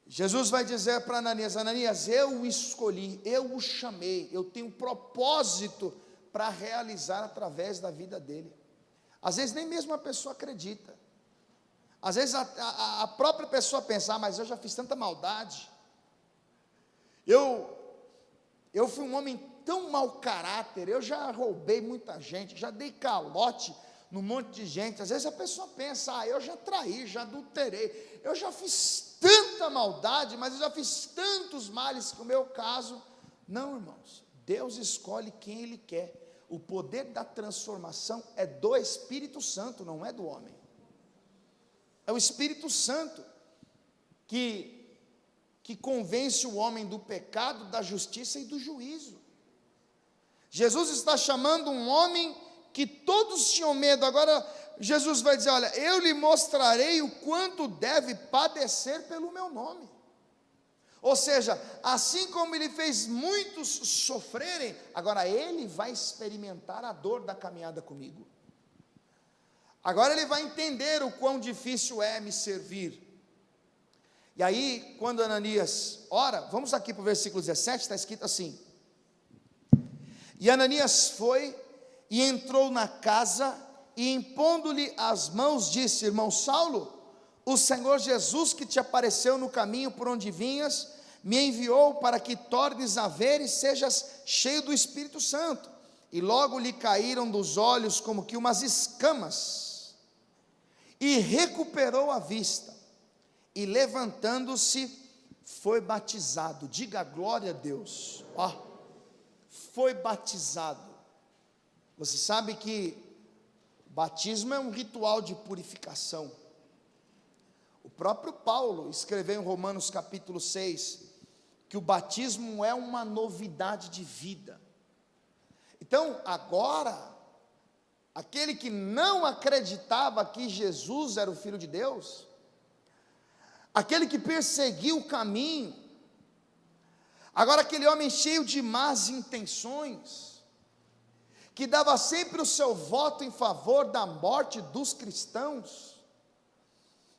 Jesus vai dizer para Ananias: Ananias, eu o escolhi, eu o chamei, eu tenho um propósito para realizar através da vida dele. Às vezes nem mesmo a pessoa acredita. Às vezes a própria pessoa pensa: mas eu já fiz tanta maldade, eu fui um homem tão mau caráter, eu já roubei muita gente, já dei calote num monte de gente. Às vezes a pessoa pensa: eu já traí, já adulterei, eu já fiz tanta maldade, mas eu já fiz tantos males que o meu caso. Não, irmãos, Deus escolhe quem Ele quer. O poder da transformação é do Espírito Santo, não é do homem. É o Espírito Santo que convence o homem do pecado, da justiça e do juízo. Jesus está chamando um homem que todos tinham medo. Agora Jesus vai dizer: olha, eu lhe mostrarei o quanto deve padecer pelo meu nome. Ou seja, assim como ele fez muitos sofrerem, agora ele vai experimentar a dor da caminhada comigo. Agora ele vai entender o quão difícil é me servir. E aí, quando Ananias ora, vamos aqui para o versículo 17, está escrito assim: e Ananias foi e entrou na casa, e impondo-lhe as mãos, disse: irmão Saulo, o Senhor Jesus, que te apareceu no caminho por onde vinhas, me enviou para que tornes a ver e sejas cheio do Espírito Santo. E logo lhe caíram dos olhos como que umas escamas, e recuperou a vista, e levantando-se, foi batizado. Diga glória a Deus. Foi batizado. Você sabe que batismo é um ritual de purificação. O próprio Paulo escreveu em Romanos capítulo 6, que o batismo é uma novidade de vida. Então, agora, aquele que não acreditava que Jesus era o Filho de Deus, aquele que perseguiu o caminho, agora aquele homem cheio de más intenções, que dava sempre o seu voto em favor da morte dos cristãos,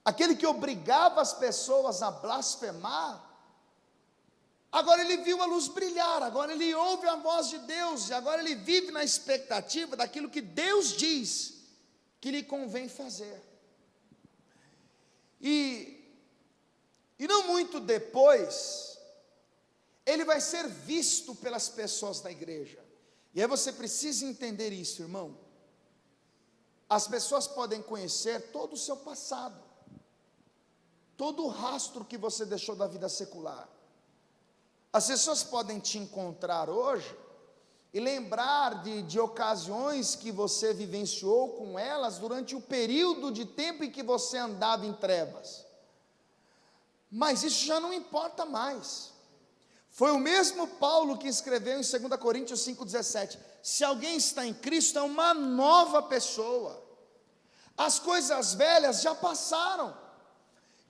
aquele que obrigava as pessoas a blasfemar, agora ele viu a luz brilhar, agora ele ouve a voz de Deus, e agora ele vive na expectativa daquilo que Deus diz que lhe convém fazer. E não muito depois, ele vai ser visto pelas pessoas da igreja. E aí você precisa entender isso, irmão. As pessoas podem conhecer todo o seu passado, todo o rastro que você deixou da vida secular. As pessoas podem te encontrar hoje e lembrar de ocasiões que você vivenciou com elas durante o período de tempo em que você andava em trevas. Mas isso já não importa mais. Foi o mesmo Paulo que escreveu em 2 Coríntios 5,17: se alguém está em Cristo, é uma nova pessoa, as coisas velhas já passaram,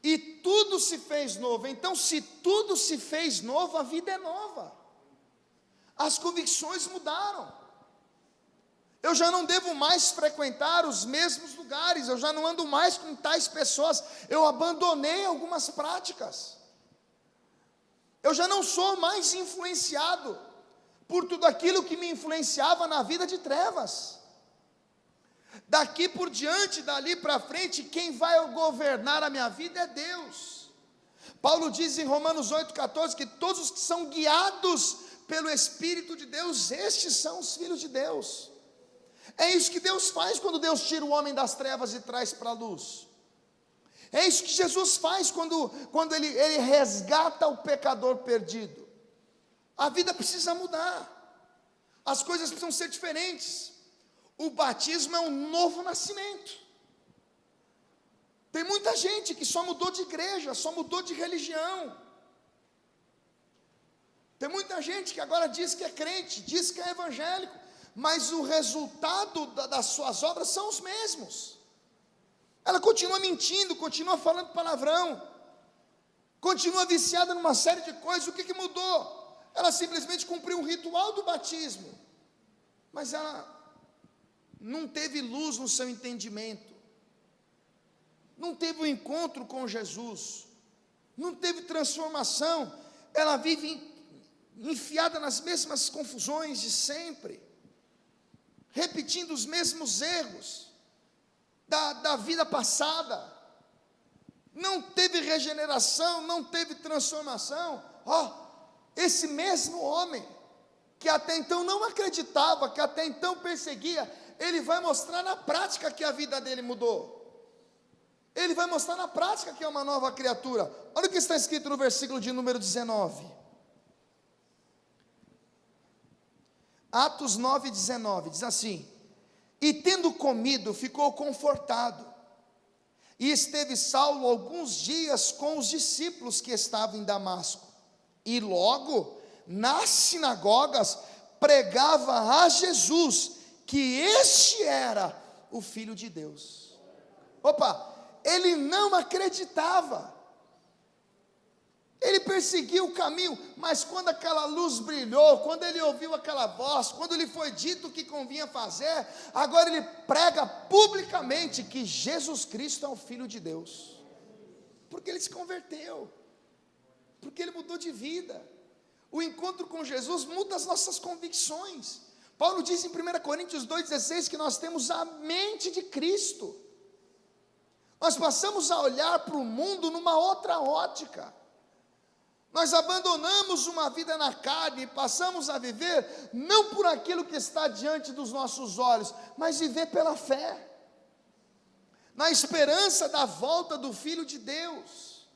e tudo se fez novo. Então, se tudo se fez novo, a vida é nova, as convicções mudaram. Eu já não devo mais frequentar os mesmos lugares, eu já não ando mais com tais pessoas, eu abandonei algumas práticas, eu já não sou mais influenciado por tudo aquilo que me influenciava na vida de trevas. Daqui por diante, dali para frente, quem vai governar a minha vida é Deus. Paulo diz em Romanos 8,14 que todos os que são guiados pelo Espírito de Deus, estes são os filhos de Deus. É isso que Deus faz quando Deus tira o homem das trevas e traz para a luz. É isso que Jesus faz quando ele resgata o pecador perdido. A vida precisa mudar, as coisas precisam ser diferentes. O batismo é um novo nascimento. Tem muita gente que só mudou de igreja, só mudou de religião. Tem muita gente que agora diz que é crente, diz que é evangélico, mas o resultado das suas obras são os mesmos. Ela continua mentindo, continua falando palavrão, continua viciada numa série de coisas. O que mudou? Ela simplesmente cumpriu um ritual do batismo, mas ela não teve luz no seu entendimento, não teve um encontro com Jesus. não teve transformação, ela vive enfiada nas mesmas confusões de sempre, repetindo os mesmos erros da vida passada, não teve regeneração, não teve transformação. Esse mesmo homem, que até então não acreditava, que até então perseguia, ele vai mostrar na prática que a vida dele mudou, ele vai mostrar na prática que é uma nova criatura. Olha o que está escrito no versículo de número 19, Atos 9:19, diz assim: e tendo comido, ficou confortado, e esteve Saulo alguns dias com os discípulos que estavam em Damasco, e logo nas sinagogas pregava a Jesus, que este era o Filho de Deus. Ele não acreditava, ele perseguia o caminho, mas quando aquela luz brilhou, quando ele ouviu aquela voz, quando lhe foi dito o que convinha fazer, agora ele prega publicamente que Jesus Cristo é o Filho de Deus, porque ele se converteu, porque ele mudou de vida. O encontro com Jesus muda as nossas convicções. Paulo diz em 1 Coríntios 2,16 que nós temos a mente de Cristo. Nós passamos a olhar para o mundo numa outra ótica. Nós abandonamos uma vida na carne e passamos a viver não por aquilo que está diante dos nossos olhos, mas viver pela fé, na esperança da volta do Filho de Deus.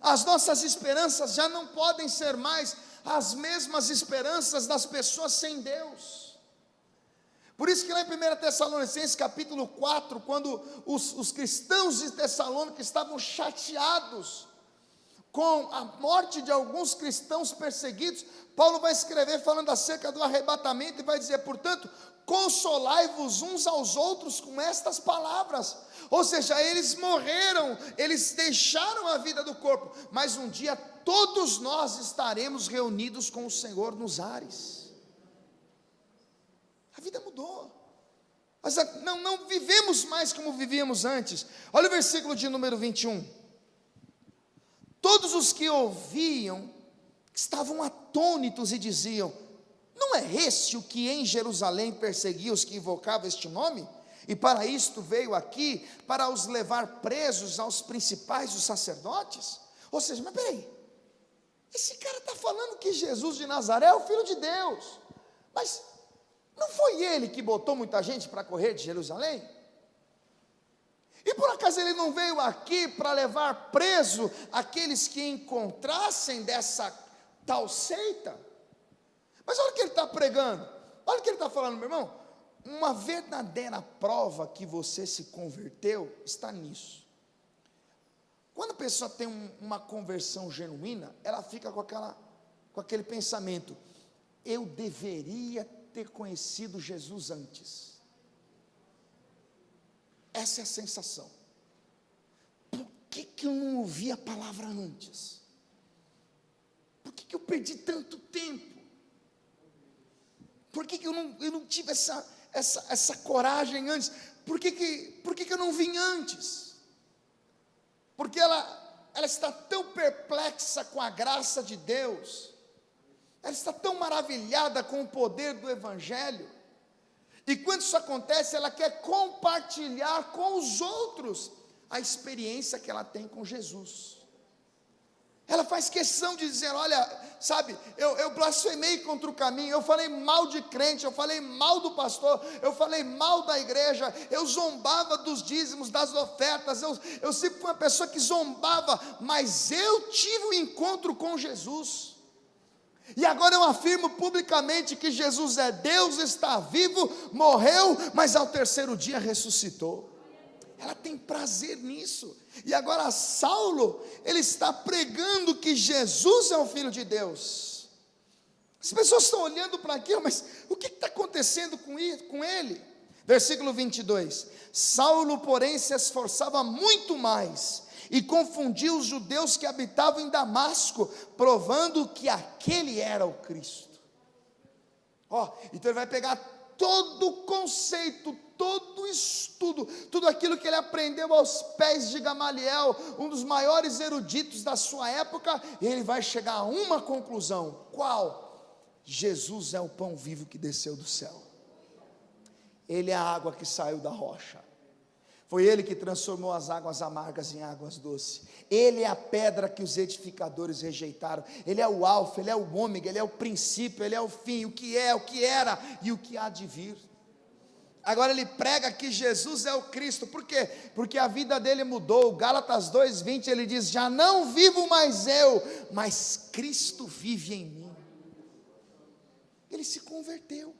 As nossas esperanças já não podem ser mais as mesmas esperanças das pessoas sem Deus. Por isso que lá em 1 Tessalonicenses capítulo 4, quando os cristãos de Tessalônica estavam chateados com a morte de alguns cristãos perseguidos, Paulo vai escrever falando acerca do arrebatamento e vai dizer: portanto, consolai-vos uns aos outros com estas palavras. Ou seja, eles morreram, eles deixaram a vida do corpo, mas um dia todos nós estaremos reunidos com o Senhor nos ares. A vida mudou, mas não vivemos mais como vivíamos antes. Olha o versículo de número 21. Todos os que ouviam estavam atônitos e diziam: não é este o que em Jerusalém perseguia os que invocavam este nome? E para isto veio aqui, para os levar presos aos principais dos sacerdotes? Ou seja, mas peraí, esse cara está falando que Jesus de Nazaré é o Filho de Deus, mas não foi ele que botou muita gente para correr de Jerusalém? E por acaso ele não veio aqui para levar preso aqueles que encontrassem dessa tal seita? Mas olha o que ele está pregando, olha o que ele está falando, meu irmão. Uma verdadeira prova que você se converteu está nisso. Quando a pessoa tem uma conversão genuína, ela fica com aquele pensamento: eu deveria ter conhecido Jesus antes. Essa é a sensação. Por que eu não ouvi a palavra antes? Por que eu perdi tanto tempo? Por que eu não tive essa coragem antes? Por que eu não vim antes? Porque ela está tão perplexa com a graça de Deus, ela está tão maravilhada com o poder do Evangelho, e quando isso acontece, ela quer compartilhar com os outros a experiência que ela tem com Jesus. Ela faz questão de dizer: olha, sabe, eu blasfemei contra o caminho, eu falei mal de crente, eu falei mal do pastor, eu falei mal da igreja, eu zombava dos dízimos, das ofertas, eu sempre fui uma pessoa que zombava, mas eu tive um encontro com Jesus, e agora eu afirmo publicamente que Jesus é Deus, está vivo, morreu, mas ao terceiro dia ressuscitou. Ela tem prazer nisso. E agora Saulo, ele está pregando que Jesus é o Filho de Deus. As pessoas estão olhando para aquilo, mas o que está acontecendo com ele? Versículo 22. Saulo, porém, se esforçava muito mais e confundia os judeus que habitavam em Damasco, provando que aquele era o Cristo. Então ele vai pegar todo conceito, todo estudo, tudo aquilo que ele aprendeu aos pés de Gamaliel, um dos maiores eruditos da sua época, e ele vai chegar a uma conclusão: qual? Jesus é o pão vivo que desceu do céu, ele é a água que saiu da rocha, foi ele que transformou as águas amargas em águas doces, ele é a pedra que os edificadores rejeitaram, ele é o alfa, ele é o ômega, ele é o princípio, ele é o fim, o que é, o que era e o que há de vir. Agora ele prega que Jesus é o Cristo. Por quê? Porque a vida dele mudou. Gálatas 2:20 ele diz: já não vivo mais eu, mas Cristo vive em mim. Ele se converteu.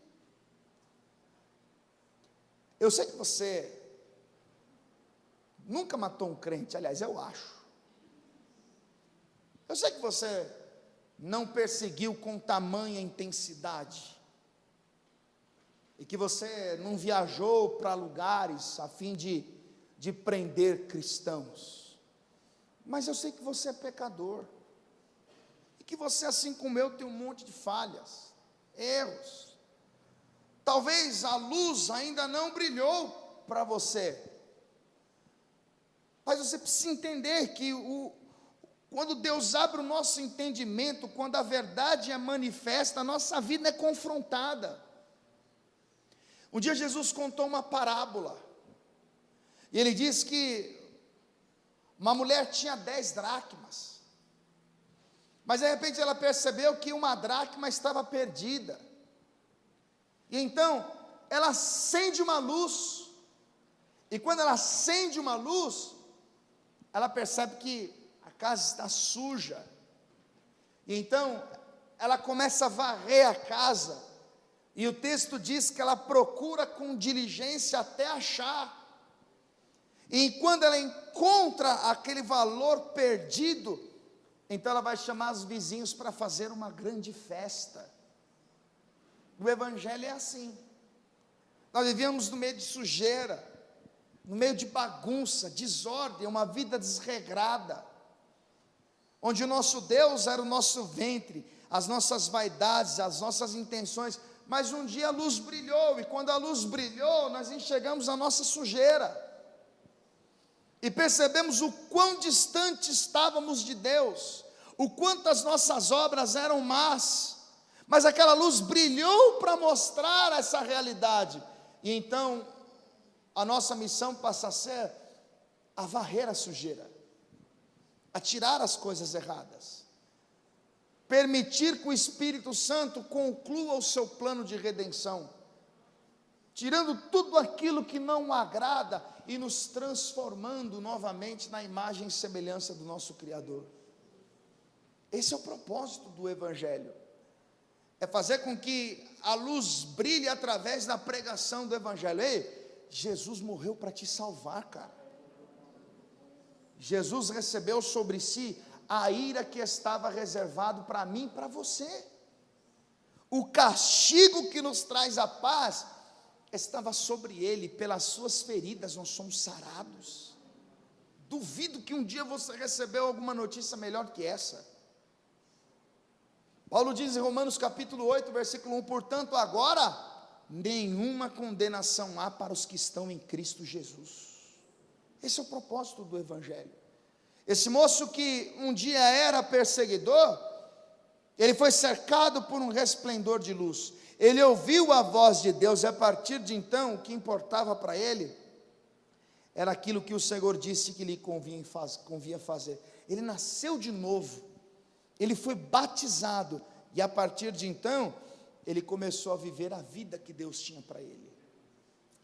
Eu sei que você nunca matou um crente, aliás, eu acho. Eu sei que você não perseguiu com tamanha intensidade, e que você não viajou para lugares a fim de prender cristãos, mas eu sei que você é pecador, e que você, assim como eu, tem um monte de falhas, erros. Talvez a luz ainda não brilhou para você, mas você precisa entender que quando Deus abre o nosso entendimento, quando a verdade é manifesta, a nossa vida é confrontada. Um dia Jesus contou uma parábola, e ele disse que uma mulher tinha 10 dracmas, mas de repente ela percebeu que uma dracma estava perdida, e então ela acende uma luz, e quando ela acende uma luz, ela percebe que a casa está suja, e então ela começa a varrer a casa, e o texto diz que ela procura com diligência até achar, e quando ela encontra aquele valor perdido, então ela vai chamar os vizinhos para fazer uma grande festa. O evangelho é assim. Nós vivíamos no meio de sujeira, no meio de bagunça, desordem, uma vida desregrada, onde o nosso Deus era o nosso ventre, as nossas vaidades, as nossas intenções. Mas um dia a luz brilhou, e quando a luz brilhou, nós enxergamos a nossa sujeira, e percebemos o quão distante estávamos de Deus, o quanto as nossas obras eram más, mas aquela luz brilhou para mostrar essa realidade, e então a nossa missão passa a ser a varrer a sujeira, a tirar as coisas erradas, permitir que o Espírito Santo conclua o seu plano de redenção, tirando tudo aquilo que não agrada e nos transformando novamente na imagem e semelhança do nosso Criador. Esse é o propósito do Evangelho, é fazer com que a luz brilhe através da pregação do Evangelho. Ei, Jesus morreu para te salvar, cara. Jesus recebeu sobre si a ira que estava reservado para mim e para você. O castigo que nos traz a paz estava sobre ele, pelas suas feridas nós somos sarados. Duvido que um dia você recebeu alguma notícia melhor que essa. Paulo diz em Romanos capítulo 8, versículo 1, portanto agora nenhuma condenação há para os que estão em Cristo Jesus. Esse é o propósito do Evangelho. Esse moço que um dia era perseguidor, ele foi cercado por um resplendor de luz, ele ouviu a voz de Deus, e a partir de então, o que importava para ele, era aquilo que o Senhor disse que lhe convinha fazer. Ele nasceu de novo, ele foi batizado, e a partir de então, ele começou a viver a vida que Deus tinha para ele.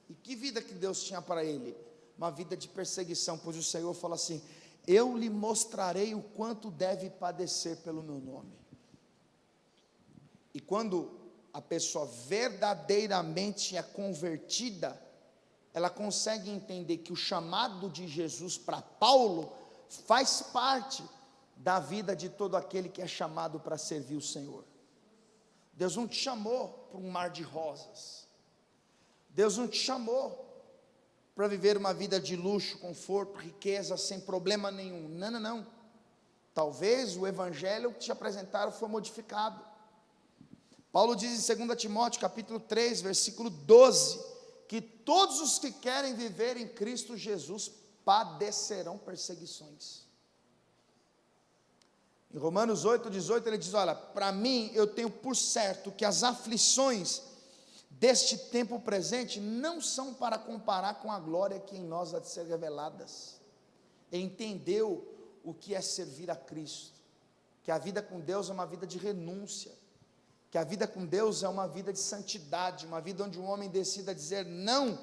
E que vida que Deus tinha para ele? Uma vida de perseguição, pois o Senhor fala assim: eu lhe mostrarei o quanto deve padecer pelo meu nome. E quando a pessoa verdadeiramente é convertida, ela consegue entender que o chamado de Jesus para Paulo faz parte da vida de todo aquele que é chamado para servir o Senhor. Deus não te chamou para um mar de rosas, Deus não te chamou para viver uma vida de luxo, conforto, riqueza, sem problema nenhum. Não, não, não. Talvez o evangelho que te apresentaram foi modificado. Paulo diz em 2 Timóteo capítulo 3, versículo 12, que todos os que querem viver em Cristo Jesus padecerão perseguições. Em Romanos 8, 18, ele diz: olha, para mim, eu tenho por certo que as aflições deste tempo presente não são para comparar com a glória que em nós há de ser reveladas. Ele entendeu o que é servir a Cristo, que a vida com Deus é uma vida de renúncia, que a vida com Deus é uma vida de santidade, uma vida onde um homem decida dizer não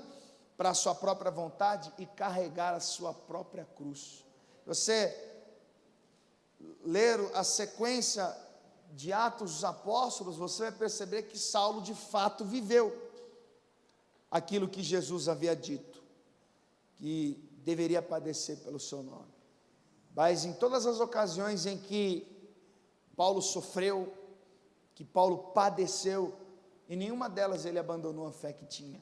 para a sua própria vontade e carregar a sua própria cruz. Você ler a sequência de Atos dos Apóstolos, você vai perceber que Saulo de fato viveu aquilo que Jesus havia dito, que deveria padecer pelo seu nome. Mas em todas as ocasiões em que Paulo sofreu, que Paulo padeceu, em nenhuma delas ele abandonou a fé que tinha.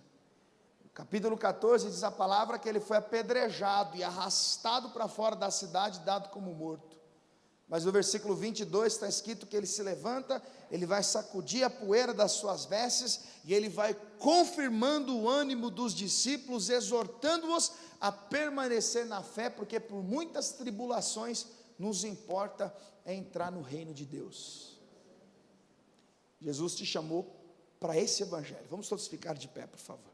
No capítulo 14 diz a palavra que ele foi apedrejado e arrastado para fora da cidade, dado como morto. Mas no versículo 22 está escrito que ele se levanta, ele vai sacudir a poeira das suas vestes, e ele vai confirmando o ânimo dos discípulos, exortando-os a permanecer na fé, porque por muitas tribulações nos importa entrar no reino de Deus. Jesus te chamou para esse evangelho. Vamos todos ficar de pé, por favor.